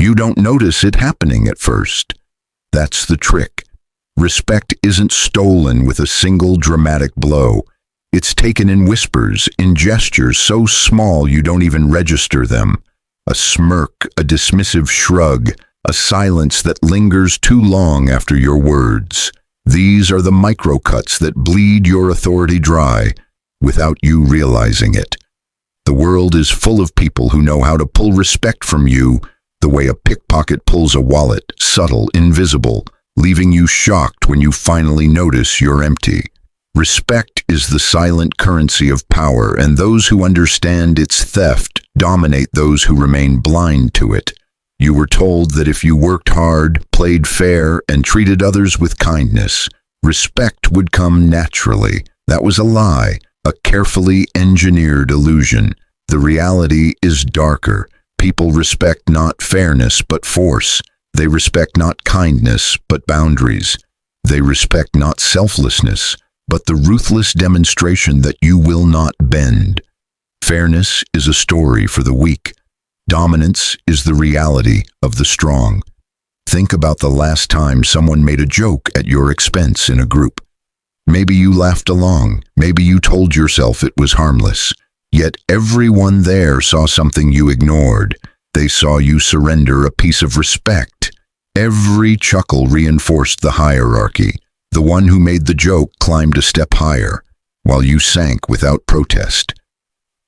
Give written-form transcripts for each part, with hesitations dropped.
You don't notice it happening at first. That's the trick. Respect isn't stolen with a single dramatic blow. It's taken in whispers, in gestures so small you don't even register them. A smirk, a dismissive shrug, a silence that lingers too long after your words. These are the microcuts that bleed your authority dry without you realizing it. The world is full of people who know how to pull respect from you the way a pickpocket pulls a wallet, subtle, invisible, leaving you shocked when you finally notice you're empty. Respect is the silent currency of power, and those who understand its theft dominate those who remain blind to it. You were told that if you worked hard, played fair, and treated others with kindness, respect would come naturally. That was a lie, a carefully engineered illusion. The reality is darker. People respect not fairness but force. They respect not kindness but boundaries. They respect not selflessness but the ruthless demonstration that you will not bend. Fairness is a story for the weak. Dominance is the reality of the strong. Think about the last time someone made a joke at your expense in a group. Maybe you laughed along. Maybe you told yourself it was harmless. Yet everyone there saw something you ignored. They saw you surrender a piece of respect. Every chuckle reinforced the hierarchy. The one who made the joke climbed a step higher, while you sank without protest.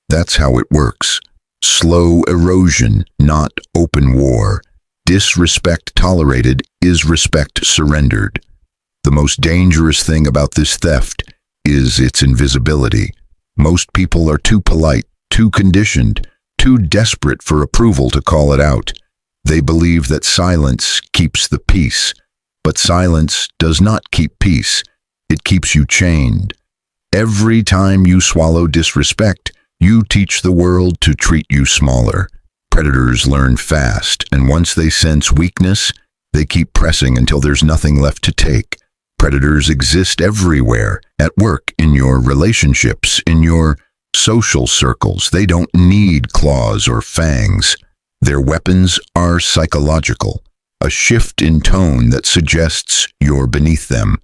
That's how it works. Slow erosion, not open war. Disrespect tolerated is respect surrendered. The most dangerous thing about this theft is its invisibility. Most people are too polite, too conditioned, too desperate for approval to call it out. They believe that silence keeps the peace, but silence does not keep peace. It keeps you chained. Every time you swallow disrespect, you teach the world to treat you smaller. Predators learn fast, and once they sense weakness, they keep pressing until there's nothing left to take. Predators exist everywhere, at work, in your relationships, in your social circles. They don't need claws or fangs. Their weapons are psychological. A shift in tone that suggests you're beneath them.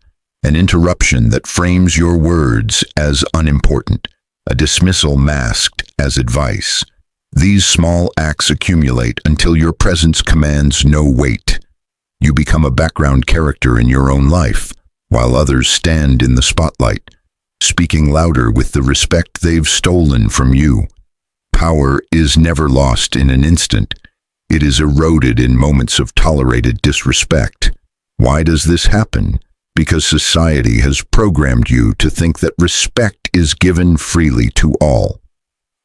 An interruption that frames your words as unimportant. A dismissal masked as advice. These small acts accumulate until your presence commands no weight. You become a background character in your own life, while others stand in the spotlight, speaking louder with the respect they've stolen from you. Power is never lost in an instant. It is eroded in moments of tolerated disrespect. Why does this happen? Because society has programmed you to think that respect is given freely to all.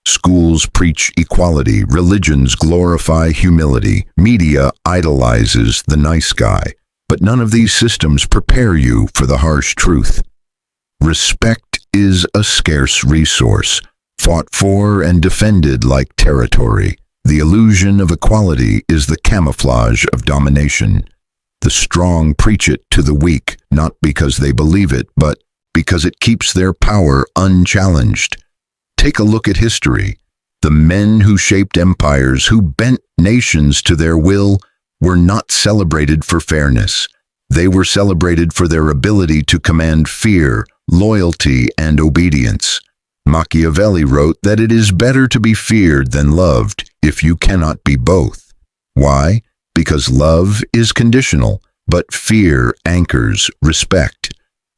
Schools preach equality, religions glorify humility, media idolizes the nice guy. But none of these systems prepare you for the harsh truth. Respect is a scarce resource, fought for and defended like territory. The illusion of equality is the camouflage of domination. The strong preach it to the weak, not because they believe it, but because it keeps their power unchallenged. Take a look at history. The men who shaped empires, who bent nations to their will, were not celebrated for fairness. They were celebrated for their ability to command fear, loyalty, and obedience. Machiavelli wrote that it is better to be feared than loved if you cannot be both. Why? Because love is conditional, but fear anchors respect.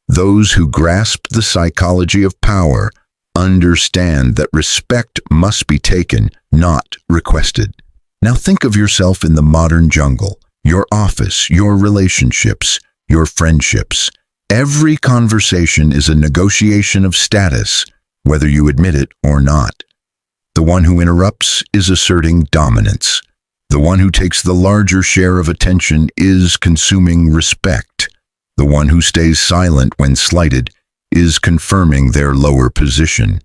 Those who grasp the psychology of power understand that respect must be taken, not requested. Now think of yourself in the modern jungle, your office, your relationships, your friendships. Every conversation is a negotiation of status, whether you admit it or not. The one who interrupts is asserting dominance. The one who takes the larger share of attention is consuming respect. The one who stays silent when slighted is confirming their lower position.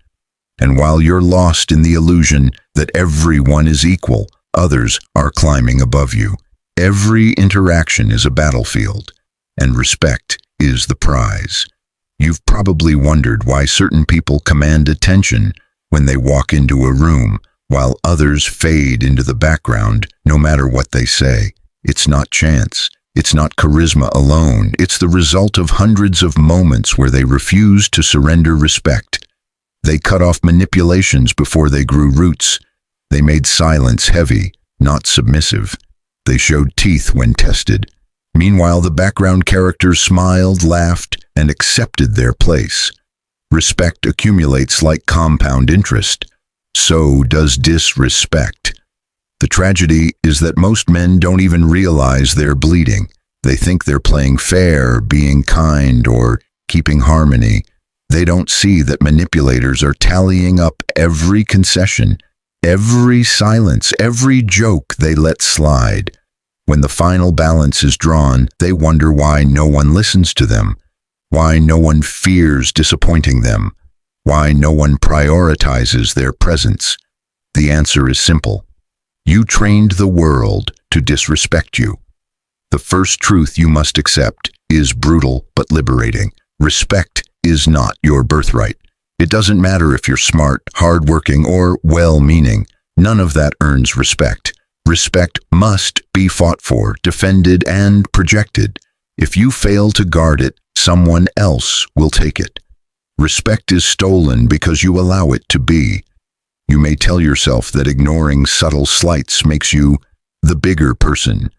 And while you're lost in the illusion that everyone is equal, others are climbing above you. Every interaction is a battlefield, and respect is the prize. You've probably wondered why certain people command attention when they walk into a room, while others fade into the background no matter what they say. It's not chance. It's not charisma alone. It's the result of hundreds of moments where they refused to surrender respect. They cut off manipulations before they grew roots. They made silence heavy, not submissive. They showed teeth when tested. Meanwhile, the background characters smiled, laughed, and accepted their place. Respect accumulates like compound interest. So does disrespect. The tragedy is that most men don't even realize they're bleeding. They think they're playing fair, being kind, or keeping harmony. They don't see that manipulators are tallying up every concession, every silence, every joke they let slide. When the final balance is drawn, they wonder why no one listens to them, why no one fears disappointing them, why no one prioritizes their presence. The answer is simple. You trained the world to disrespect you. The first truth you must accept is brutal but liberating. Respect is not your birthright. It doesn't matter if you're smart, hardworking, or well-meaning. None of that earns respect. Respect must be fought for, defended, and projected. If you fail to guard it, someone else will take it. Respect is stolen because you allow it to be. You may tell yourself that ignoring subtle slights makes you the bigger person.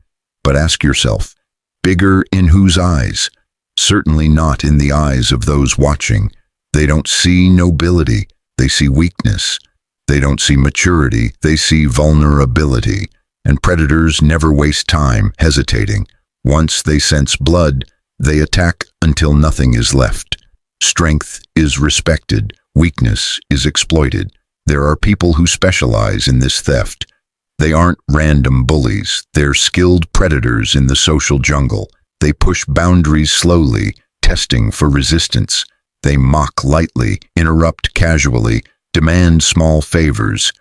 But ask yourself, bigger in whose eyes? Certainly not in the eyes of those watching. They don't see nobility, they see weakness. They don't see maturity, they see vulnerability. And predators never waste time hesitating. Once they sense blood, they attack until nothing is left. Strength is respected, weakness is exploited. There are people who specialize in this theft. They aren't random bullies, they're skilled predators in the social jungle. They push boundaries slowly, testing for resistance. They mock lightly, interrupt casually, demand small favors.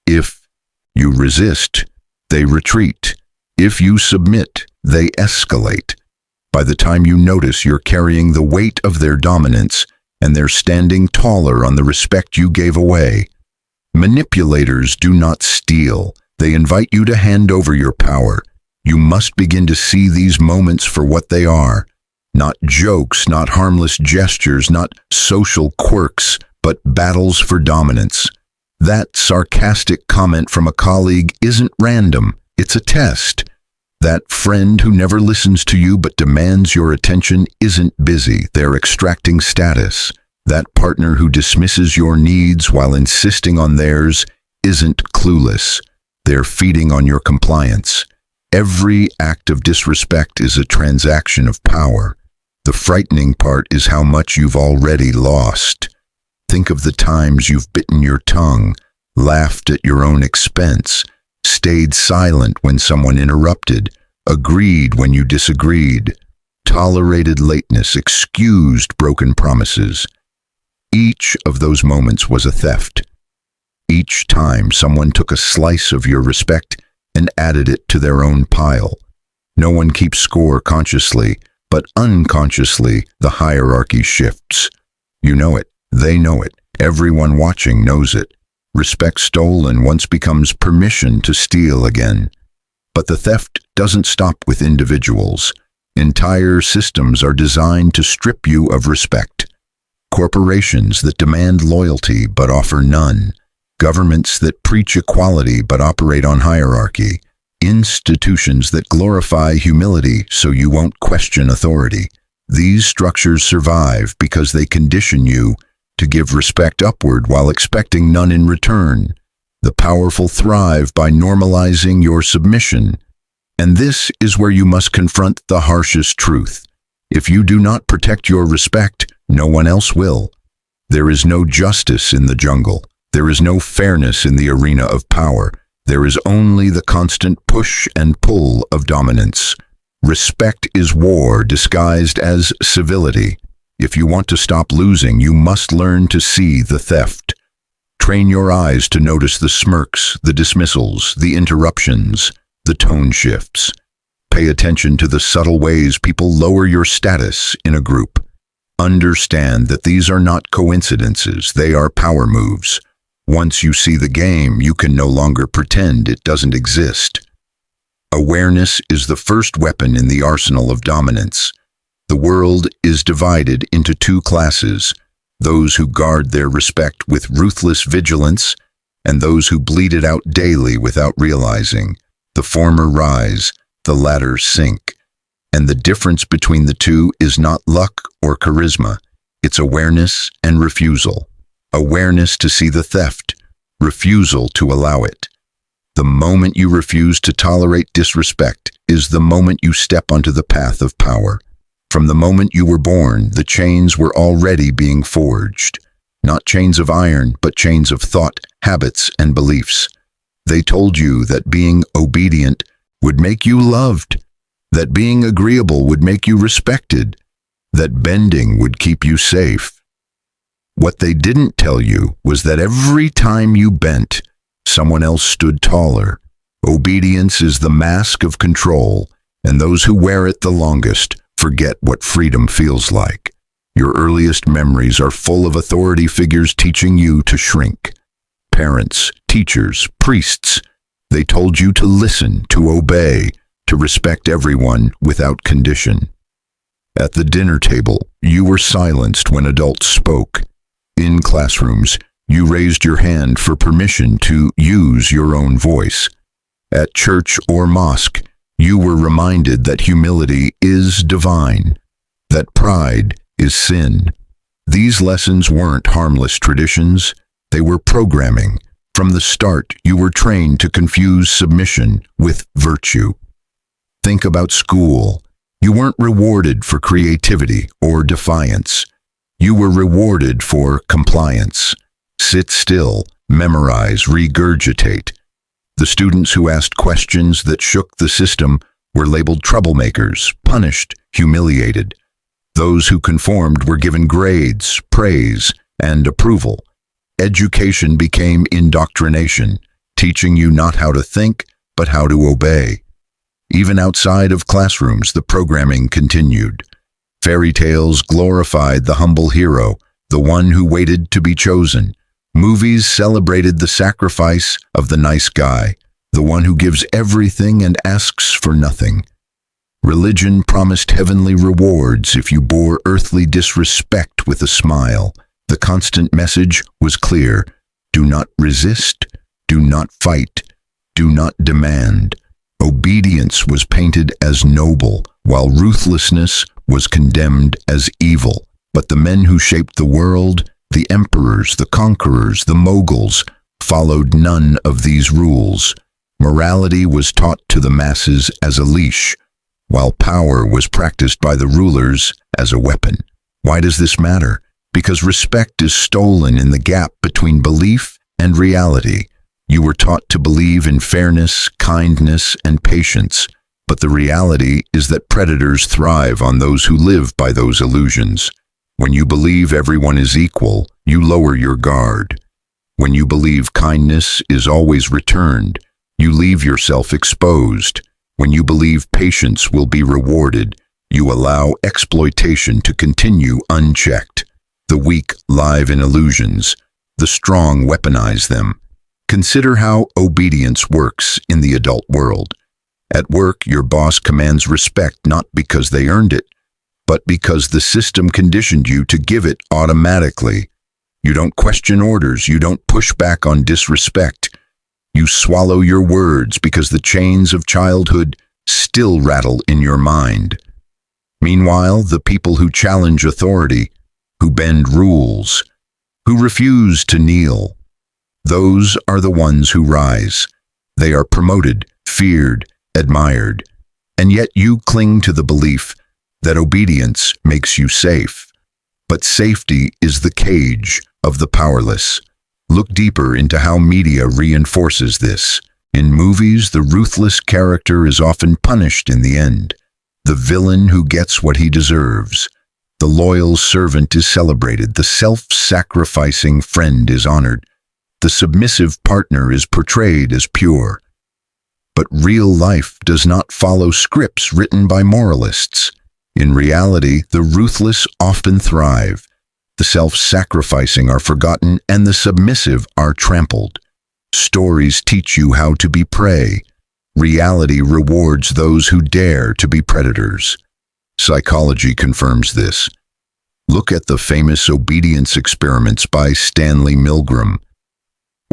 If you resist, they retreat. If you submit, they escalate. By the time you notice, you're carrying the weight of their dominance, and they're standing taller on the respect you gave away. Manipulators do not steal. They invite you to hand over your power. You must begin to see these moments for what they are. Not jokes, not harmless gestures, not social quirks, but battles for dominance. That sarcastic comment from a colleague isn't random. It's a test. That friend who never listens to you but demands your attention isn't busy. They're extracting status. That partner who dismisses your needs while insisting on theirs isn't clueless. They're feeding on your compliance. Every act of disrespect is a transaction of power. The frightening part is how much you've already lost. Think of the times you've bitten your tongue, laughed at your own expense, stayed silent when someone interrupted, agreed when you disagreed, tolerated lateness, excused broken promises. Each of those moments was a theft. Each time someone took a slice of your respect and added it to their own pile. No one keeps score consciously, but unconsciously the hierarchy shifts. You know it, they know it, everyone watching knows it. Respect stolen once becomes permission to steal again. But the theft doesn't stop with individuals. Entire systems are designed to strip you of respect. Corporations that demand loyalty but offer none. Governments that preach equality but operate on hierarchy. Institutions that glorify humility so you won't question authority. These structures survive because they condition you to give respect upward while expecting none in return. The powerful thrive by normalizing your submission. And this is where you must confront the harshest truth. If you do not protect your respect, no one else will. There is no justice in the jungle. There is no fairness in the arena of power. There is only the constant push and pull of dominance. Respect is war disguised as civility. If you want to stop losing, you must learn to see the theft. Train your eyes to notice the smirks, the dismissals, the interruptions, the tone shifts. Pay attention to the subtle ways people lower your status in a group. Understand that these are not coincidences, they are power moves. Once you see the game, you can no longer pretend it doesn't exist. Awareness is the first weapon in the arsenal of dominance. The world is divided into two classes, those who guard their respect with ruthless vigilance and those who bleed it out daily without realizing. The former rise, the latter sink. And the difference between the two is not luck or charisma, it's awareness and refusal. Awareness to see the theft, refusal to allow it. The moment you refuse to tolerate disrespect is the moment you step onto the path of power. From the moment you were born, the chains were already being forged. Not chains of iron, but chains of thought, habits, and beliefs. They told you that being obedient would make you loved, that being agreeable would make you respected, that bending would keep you safe. What they didn't tell you was that every time you bent, someone else stood taller. Obedience is the mask of control, and those who wear it the longest forget what freedom feels like. Your earliest memories are full of authority figures teaching you to shrink. Parents, teachers, priests, they told you to listen, to obey, to respect everyone without condition. At the dinner table, you were silenced when adults spoke. In classrooms, you raised your hand for permission to use your own voice. At church or mosque, you were reminded that humility is divine, that pride is sin. These lessons weren't harmless traditions, they were programming. From the start, you were trained to confuse submission with virtue. Think about school. You weren't rewarded for creativity or defiance. You were rewarded for compliance. Sit still, memorize, regurgitate. The students who asked questions that shook the system were labeled troublemakers, punished, humiliated. Those who conformed were given grades, praise, and approval. Education became indoctrination, teaching you not how to think, but how to obey. Even outside of classrooms, the programming continued. Fairy tales glorified the humble hero, the one who waited to be chosen. Movies celebrated the sacrifice of the nice guy, the one who gives everything and asks for nothing. Religion promised heavenly rewards if you bore earthly disrespect with a smile. The constant message was clear: do not resist, do not fight, do not demand. Obedience was painted as noble, while ruthlessness was condemned as evil. But the men who shaped the world, the emperors, the conquerors, the moguls, followed none of these rules. Morality was taught to the masses as a leash, while power was practiced by the rulers as a weapon. Why does this matter? Because respect is stolen in the gap between belief and reality. You were taught to believe in fairness, kindness, and patience, but the reality is that predators thrive on those who live by those illusions. When you believe everyone is equal, you lower your guard. When you believe kindness is always returned, you leave yourself exposed. When you believe patience will be rewarded, you allow exploitation to continue unchecked. The weak live in illusions. The strong weaponize them. Consider how obedience works in the adult world. At work, your boss commands respect not because they earned it, but because the system conditioned you to give it automatically. You don't question orders, you don't push back on disrespect. You swallow your words because the chains of childhood still rattle in your mind. Meanwhile, the people who challenge authority, who bend rules, who refuse to kneel, those are the ones who rise. They are promoted, feared, admired, and yet you cling to the belief that obedience makes you safe. But safety is the cage of the powerless. Look deeper into how media reinforces this. In movies, the ruthless character is often punished in the end. The villain who gets what he deserves. The loyal servant is celebrated. The self-sacrificing friend is honored. The submissive partner is portrayed as pure. But real life does not follow scripts written by moralists. In reality, the ruthless often thrive. The self-sacrificing are forgotten, and the submissive are trampled. Stories teach you how to be prey. Reality rewards those who dare to be predators. Psychology confirms this. Look at the famous obedience experiments by Stanley Milgram.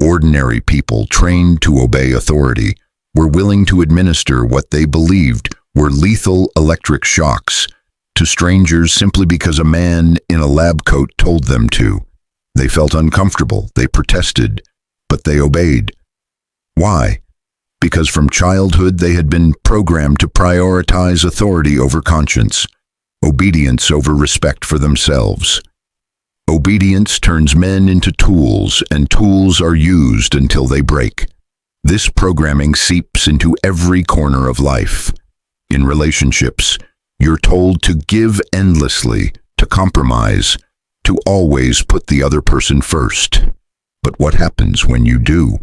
Ordinary people trained to obey authority were willing to administer what they believed were lethal electric shocks to strangers simply because a man in a lab coat told them to. They felt uncomfortable, they protested, but they obeyed. Why? Because from childhood they had been programmed to prioritize authority over conscience, obedience over respect for themselves. Obedience turns men into tools, and tools are used until they break. This programming seeps into every corner of life. In relationships, you're told to give endlessly, to compromise, to always put the other person first. But what happens when you do?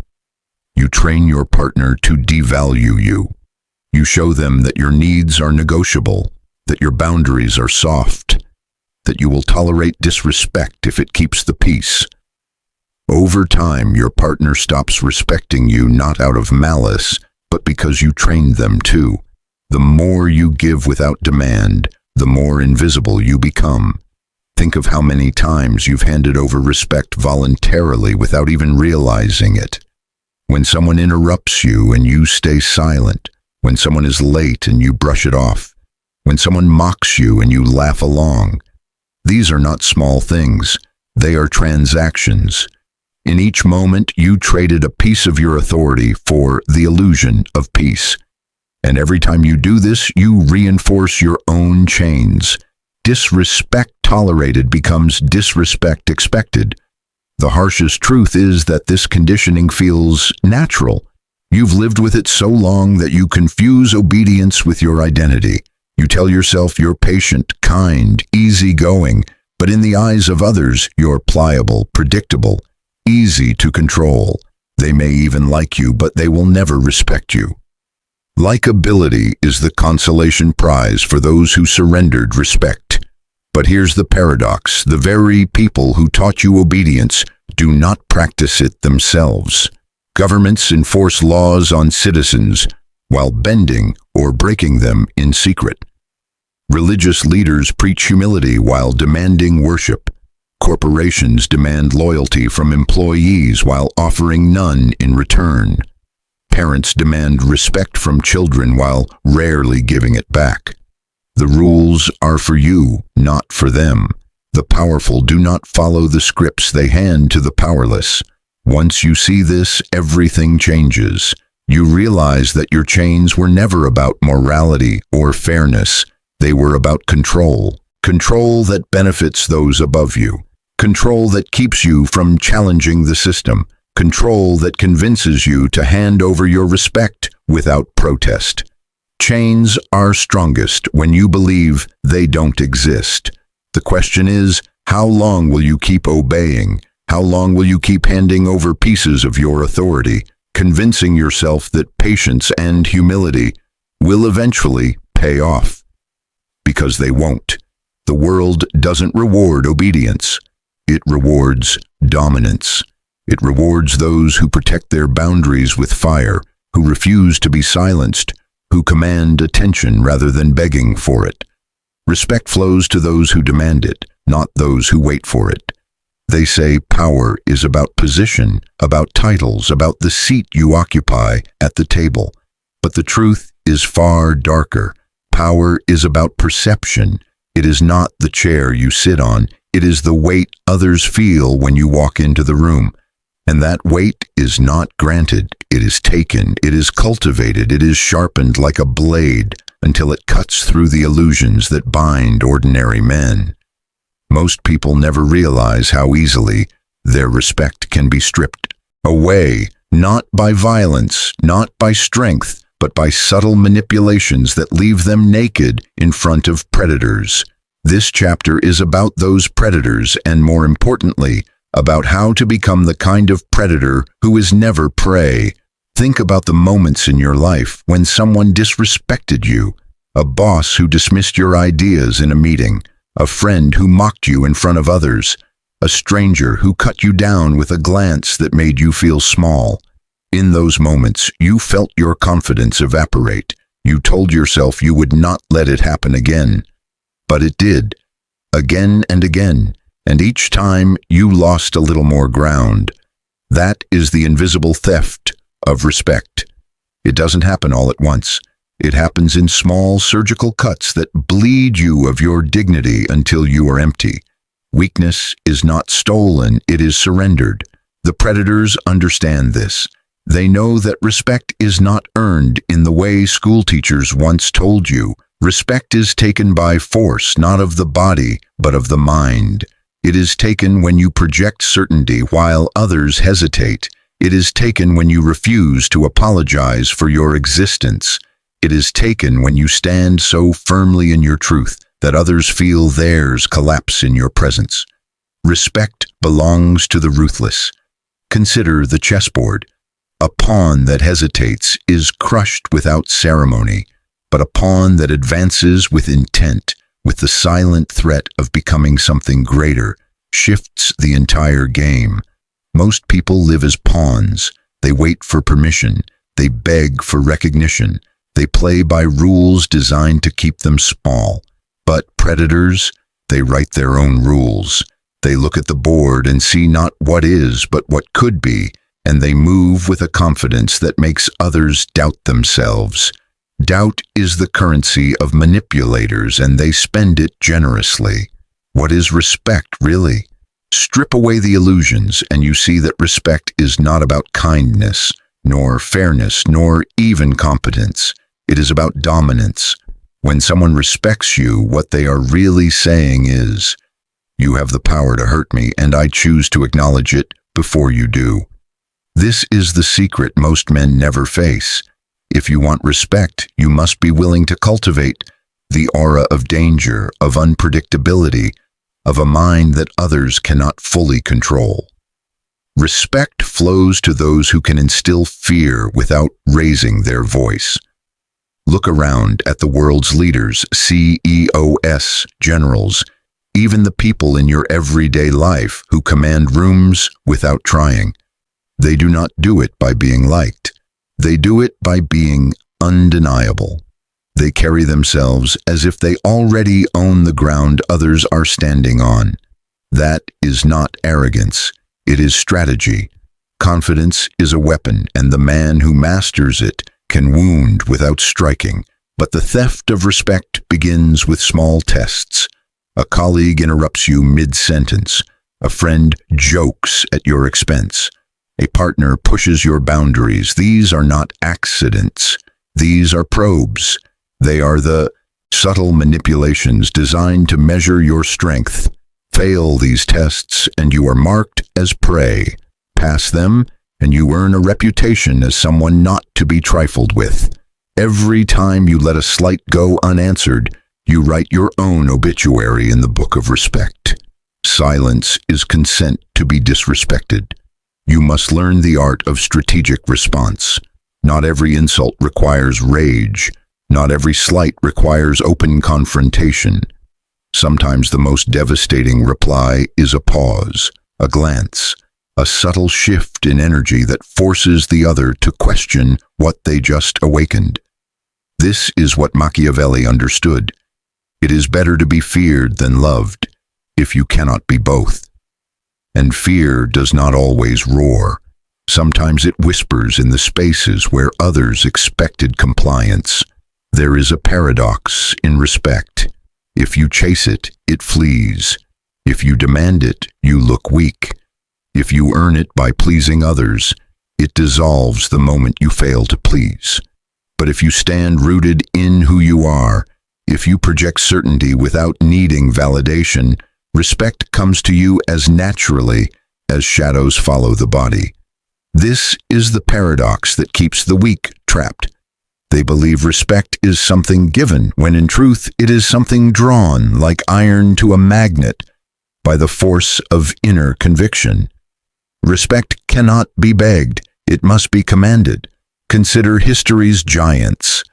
You train your partner to devalue you. You show them that your needs are negotiable, that your boundaries are soft, that you will tolerate disrespect if it keeps the peace. Over time, your partner stops respecting you not out of malice, but because you trained them to. The more you give without demand, the more invisible you become. Think of how many times you've handed over respect voluntarily without even realizing it. When someone interrupts you and you stay silent, when someone is late and you brush it off, when someone mocks you and you laugh along. These are not small things, they are transactions. In each moment, you traded a piece of your authority for the illusion of peace. And every time you do this, you reinforce your own chains. Disrespect tolerated becomes disrespect expected. The harshest truth is that this conditioning feels natural. You've lived with it so long that you confuse obedience with your identity. You tell yourself you're patient, kind, easygoing, but in the eyes of others, you're pliable, predictable, easy to control. They may even like you, but they will never respect you. Likability is the consolation prize for those who surrendered respect. But here's the paradox. The very people who taught you obedience do not practice it themselves. Governments enforce laws on citizens while bending or breaking them in secret. Religious leaders preach humility while demanding worship. Corporations demand loyalty from employees while offering none in return. Parents demand respect from children while rarely giving it back. The rules are for you, not for them. The powerful do not follow the scripts they hand to the powerless. Once you see this, everything changes. You realize that your chains were never about morality or fairness. They were about control. Control that benefits those above you. Control that keeps you from challenging the system. Control that convinces you to hand over your respect without protest. Chains are strongest when you believe they don't exist. The question is, how long will you keep obeying? How long will you keep handing over pieces of your authority, convincing yourself that patience and humility will eventually pay off? Because they won't. The world doesn't reward obedience. It rewards dominance. It rewards those who protect their boundaries with fire, who refuse to be silenced, who command attention rather than begging for it. Respect flows to those who demand it, not those who wait for it. They say power is about position, about titles, about the seat you occupy at the table. But the truth is far darker. Power is about perception. It is not the chair you sit on. It is the weight others feel when you walk into the room. And that weight is not granted. It is taken. It is cultivated. It is sharpened like a blade until it cuts through the illusions that bind ordinary men. Most people never realize how easily their respect can be stripped away, not by violence, not by strength, but by subtle manipulations that leave them naked in front of predators. This chapter is about those predators and, more importantly, about how to become the kind of predator who is never prey. Think about the moments in your life when someone disrespected you, a boss who dismissed your ideas in a meeting, a friend who mocked you in front of others, a stranger who cut you down with a glance that made you feel small. In those moments, you felt your confidence evaporate. You told yourself you would not let it happen again. But it did, again and again, and each time you lost a little more ground. That is the invisible theft of respect. It doesn't happen all at once. It happens in small surgical cuts that bleed you of your dignity until you are empty. Weakness is not stolen, it is surrendered. The predators understand this. They know that respect is not earned in the way schoolteachers once told you. Respect is taken by force, not of the body, but of the mind. It is taken when you project certainty while others hesitate. It is taken when you refuse to apologize for your existence. It is taken when you stand so firmly in your truth that others feel theirs collapse in your presence. Respect belongs to the ruthless. Consider the chessboard. A pawn that hesitates is crushed without ceremony, but a pawn that advances with intent, with the silent threat of becoming something greater, shifts the entire game. Most people live as pawns. They wait for permission. They beg for recognition. They play by rules designed to keep them small. But predators, they write their own rules. They look at the board and see not what is, but what could be, and they move with a confidence that makes others doubt themselves. Doubt is the currency of manipulators, and they spend it generously. What is respect, really? Strip away the illusions, and you see that respect is not about kindness, nor fairness, nor even competence. It is about dominance. When someone respects you, what they are really saying is, "You have the power to hurt me, and I choose to acknowledge it before you do." This is the secret most men never face. If you want respect, you must be willing to cultivate the aura of danger, of unpredictability, of a mind that others cannot fully control. Respect flows to those who can instill fear without raising their voice. Look around at the world's leaders, CEOs, generals, even the people in your everyday life who command rooms without trying. They do not do it by being liked. They do it by being undeniable. They carry themselves as if they already own the ground others are standing on. That is not arrogance. It is strategy. Confidence is a weapon, and the man who masters it can wound without striking. But the theft of respect begins with small tests. A colleague interrupts you mid-sentence. A friend jokes at your expense. A partner pushes your boundaries. These are not accidents. These are probes. They are the subtle manipulations designed to measure your strength. Fail these tests, and you are marked as prey. Pass them, and you earn a reputation as someone not to be trifled with. Every time you let a slight go unanswered, you write your own obituary in the book of respect. Silence is consent to be disrespected. You must learn the art of strategic response. Not every insult requires rage. Not every slight requires open confrontation. Sometimes the most devastating reply is a pause, a glance, a subtle shift in energy that forces the other to question what they just awakened. This is what Machiavelli understood. It is better to be feared than loved, if you cannot be both. And fear does not always roar. Sometimes it whispers in the spaces where others expected compliance. There is a paradox in respect. If you chase it, it flees. If you demand it, you look weak. If you earn it by pleasing others, it dissolves the moment you fail to please. But if you stand rooted in who you are, if you project certainty without needing validation, respect comes to you as naturally as shadows follow the body. This is the paradox that keeps the weak trapped. They believe respect is something given, when in truth it is something drawn, like iron to a magnet, by the force of inner conviction. Respect cannot be begged, it must be commanded. Consider history's giants.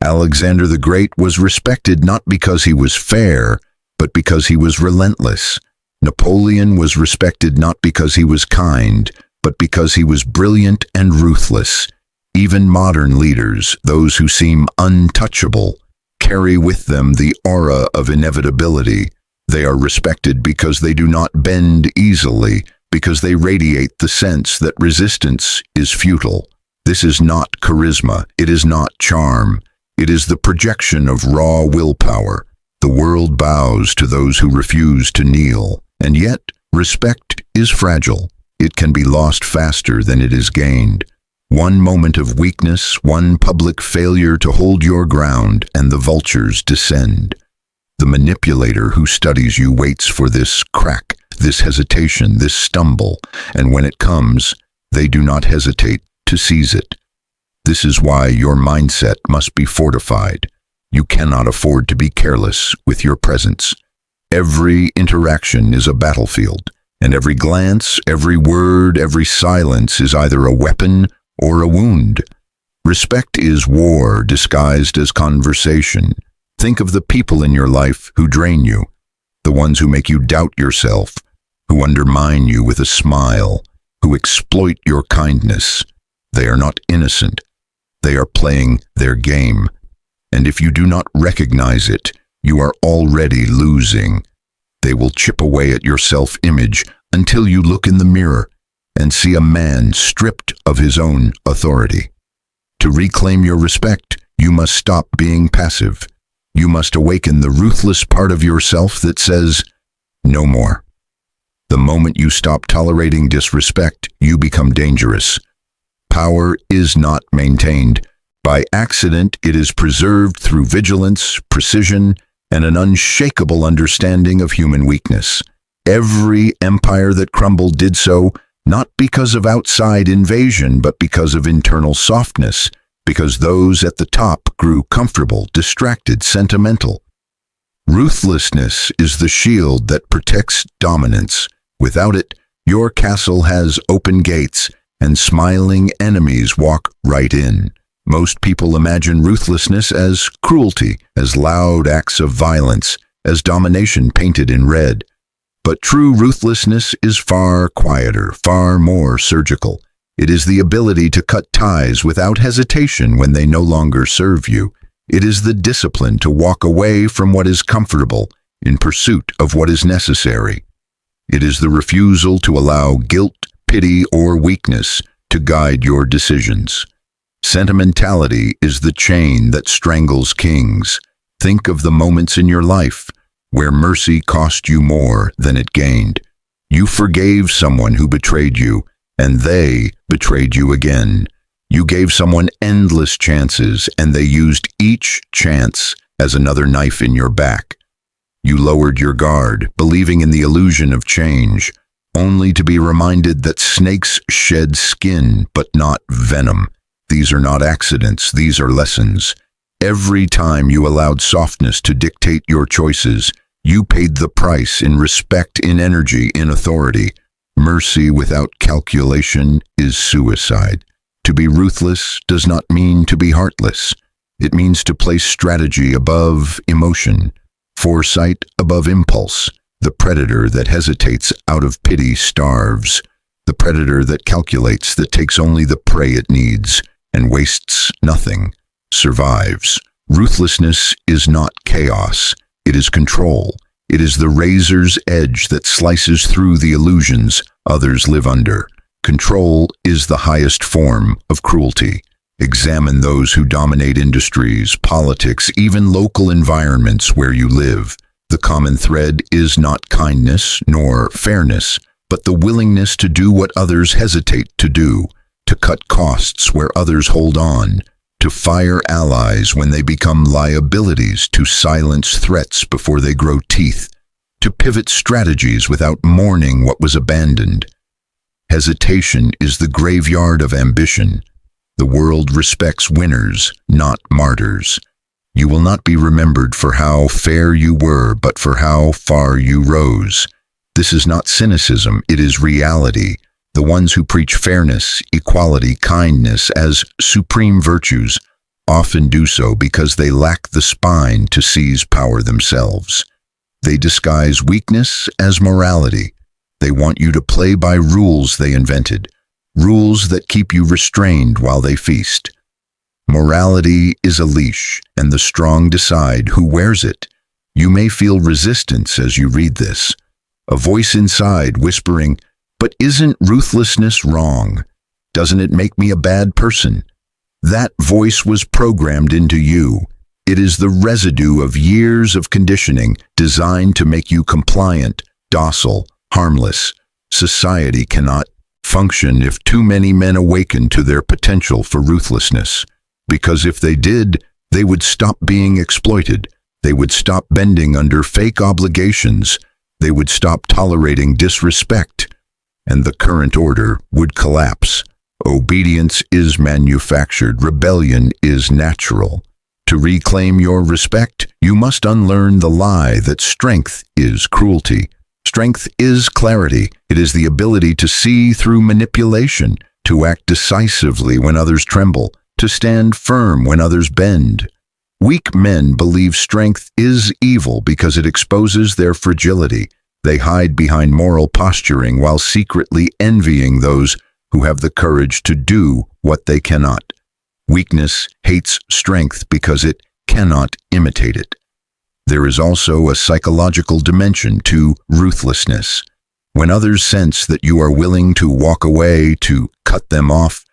Alexander the Great was respected not because he was fair, but because he was relentless. Napoleon was respected not because he was kind, but because he was brilliant and ruthless. Even modern leaders, those who seem untouchable, carry with them the aura of inevitability. They are respected because they do not bend easily, because they radiate the sense that resistance is futile. This is not charisma, it is not charm, it is the projection of raw willpower. The world bows to those who refuse to kneel, and yet respect is fragile. It can be lost faster than it is gained. One moment of weakness, one public failure to hold your ground, and the vultures descend. The manipulator who studies you waits for this crack, this hesitation, this stumble, and when it comes, they do not hesitate to seize it. This is why your mindset must be fortified. You cannot afford to be careless with your presence. Every interaction is a battlefield, and every glance, every word, every silence is either a weapon or a wound. Respect is war disguised as conversation. Think of the people in your life who drain you, the ones who make you doubt yourself, who undermine you with a smile, who exploit your kindness. They are not innocent. They are playing their game. And if you do not recognize it, you are already losing. They will chip away at your self-image until you look in the mirror and see a man stripped of his own authority. To reclaim your respect, you must stop being passive. You must awaken the ruthless part of yourself that says, no more. The moment you stop tolerating disrespect, you become dangerous. Power is not maintained by accident. It is preserved through vigilance, precision, and an unshakable understanding of human weakness. Every empire that crumbled did so not because of outside invasion, but because of internal softness, because those at the top grew comfortable, distracted, sentimental. Ruthlessness is the shield that protects dominance. Without it, your castle has open gates, and smiling enemies walk right in. Most people imagine ruthlessness as cruelty, as loud acts of violence, as domination painted in red. But true ruthlessness is far quieter, far more surgical. It is the ability to cut ties without hesitation when they no longer serve you. It is the discipline to walk away from what is comfortable in pursuit of what is necessary. It is the refusal to allow guilt, pity, or weakness to guide your decisions. Sentimentality is the chain that strangles kings. Think of the moments in your life where mercy cost you more than it gained. You forgave someone who betrayed you, and they betrayed you again. You gave someone endless chances, and they used each chance as another knife in your back. You lowered your guard, believing in the illusion of change, only to be reminded that snakes shed skin but not venom. These are not accidents, these are lessons. Every time you allowed softness to dictate your choices, you paid the price in respect, in energy, in authority. Mercy without calculation is suicide. To be ruthless does not mean to be heartless. It means to place strategy above emotion, foresight above impulse. The predator that hesitates out of pity starves. The predator that calculates, that takes only the prey it needs and wastes nothing, survives. Ruthlessness is not chaos. It is control. It is the razor's edge that slices through the illusions others live under. Control is the highest form of cruelty. Examine those who dominate industries, politics, even local environments where you live. The common thread is not kindness nor fairness, but the willingness to do what others hesitate to do, to cut costs where others hold on, to fire allies when they become liabilities, to silence threats before they grow teeth, to pivot strategies without mourning what was abandoned. Hesitation is the graveyard of ambition. The world respects winners, not martyrs. You will not be remembered for how fair you were, but for how far you rose. This is not cynicism, it is reality. The ones who preach fairness, equality, kindness as supreme virtues often do so because they lack the spine to seize power themselves. They disguise weakness as morality. They want you to play by rules they invented, rules that keep you restrained while they feast. Morality is a leash, and the strong decide who wears it. You may feel resistance as you read this, a voice inside whispering, "But isn't ruthlessness wrong? Doesn't it make me a bad person?" That voice was programmed into you. It is the residue of years of conditioning designed to make you compliant, docile, harmless. Society cannot function if too many men awaken to their potential for ruthlessness. Because if they did, they would stop being exploited. They would stop bending under fake obligations. They would stop tolerating disrespect. And the current order would collapse. Obedience is manufactured. Rebellion is natural. To reclaim your respect, you must unlearn the lie that strength is cruelty. Strength is clarity. It is the ability to see through manipulation, to act decisively when others tremble, to stand firm when others bend. Weak men believe strength is evil because it exposes their fragility. They hide behind moral posturing while secretly envying those who have the courage to do what they cannot. Weakness hates strength because it cannot imitate it. There is also a psychological dimension to ruthlessness. When others sense that you are willing to walk away, to cut them off,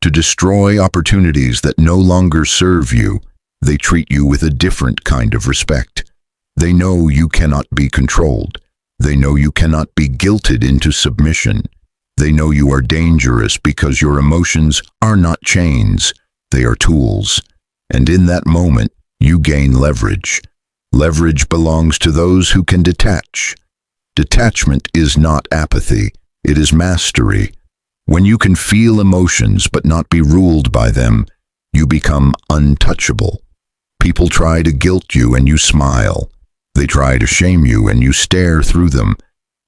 to destroy opportunities that no longer serve you, they treat you with a different kind of respect. They know you cannot be controlled. They know you cannot be guilted into submission. They know you are dangerous because your emotions are not chains, they are tools. And in that moment, you gain leverage. Leverage belongs to those who can detach. Detachment is not apathy, it is mastery. When you can feel emotions but not be ruled by them, you become untouchable. People try to guilt you and you smile. They try to shame you and you stare through them.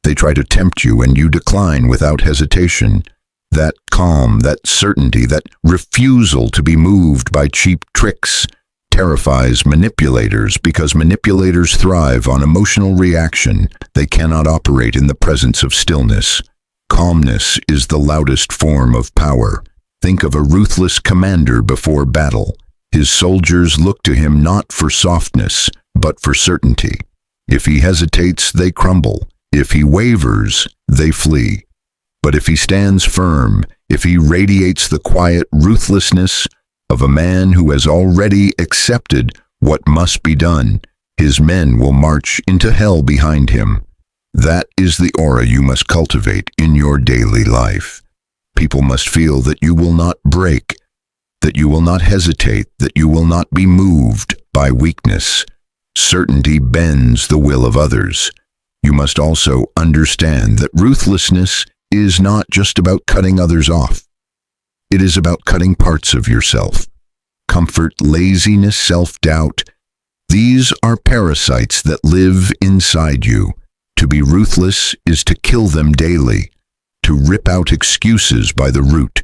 They try to tempt you and you decline without hesitation. That calm, that certainty, that refusal to be moved by cheap tricks terrifies manipulators because manipulators thrive on emotional reaction. They cannot operate in the presence of stillness. Calmness is the loudest form of power. Think of a ruthless commander before battle. His soldiers look to him not for softness, but for certainty. If he hesitates, they crumble. If he wavers, they flee. But if he stands firm, if he radiates the quiet ruthlessness of a man who has already accepted what must be done, his men will march into hell behind him. That is the aura you must cultivate in your daily life. People must feel that you will not break, that you will not hesitate, that you will not be moved by weakness. Certainty bends the will of others. You must also understand that ruthlessness is not just about cutting others off. It is about cutting parts of yourself. Comfort, laziness, self-doubt. These are parasites that live inside you. To be ruthless is to kill them daily, to rip out excuses by the root,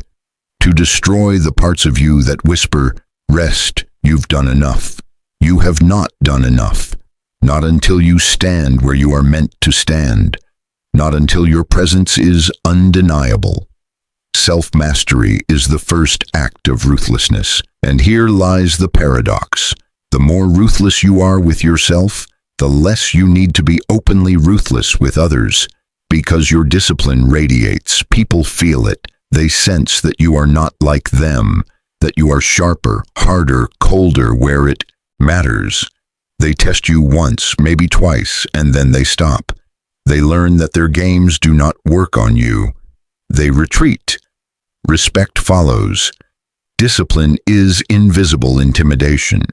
to destroy the parts of you that whisper, "Rest, you've done enough." You have not done enough. Not until you stand where you are meant to stand. Not until your presence is undeniable. Self-mastery is the first act of ruthlessness. And here lies the paradox. The more ruthless you are with yourself, the less you need to be openly ruthless with others. Because your discipline radiates, people feel it. They sense that you are not like them, that you are sharper, harder, colder where it matters. They test you once, maybe twice, and then they stop. They learn that their games do not work on you. They retreat. Respect follows. Discipline is invisible intimidation.